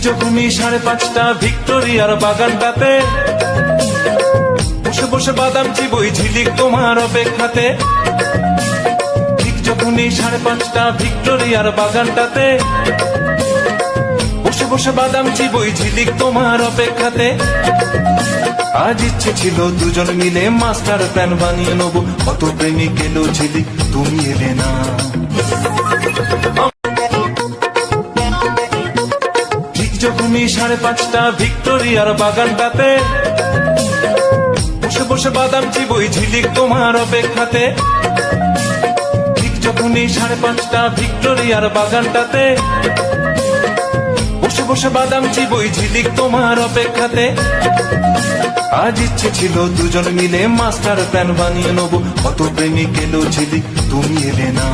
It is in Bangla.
যখনই 5:30 ভিক্টোরিয়ার বাগানটাতে বসে বসে বাদাম চিবই ঝিলিক তোমার অপেক্ষাতে। ঠিক যখনই 5:30 ভিক্টোরিয়ার বাগানটাতে বসে বসে বাদাম চিবই ঝিলিক তোমার অপেক্ষাতে। আজ ইচ্ছে ছিল দুজন মিলে মাস্টার প্ল্যান বানিয়ে নেবো, কত প্রেমিক এলো ঝিলিক তুমি এলে না। যখনই 5:30 ভিক্টোরিয়ার বাগানটাতে বসে বসে বাদাম চিবই ঝিলিক তোমার অপেক্ষাতে। ঠিক যখনই 5:30 ভিক্টোরিয়ার বাগানটাতে বসে বসে বাদাম চিবই ঝিলিক তোমার অপেক্ষাতে। আজ ইচ্ছে ছিল দুজন মিলে মাস্টার প্ল্যান বানিয়ে নেবো, কত প্রেমিক এলো ঝিলিক তুমি এলে না।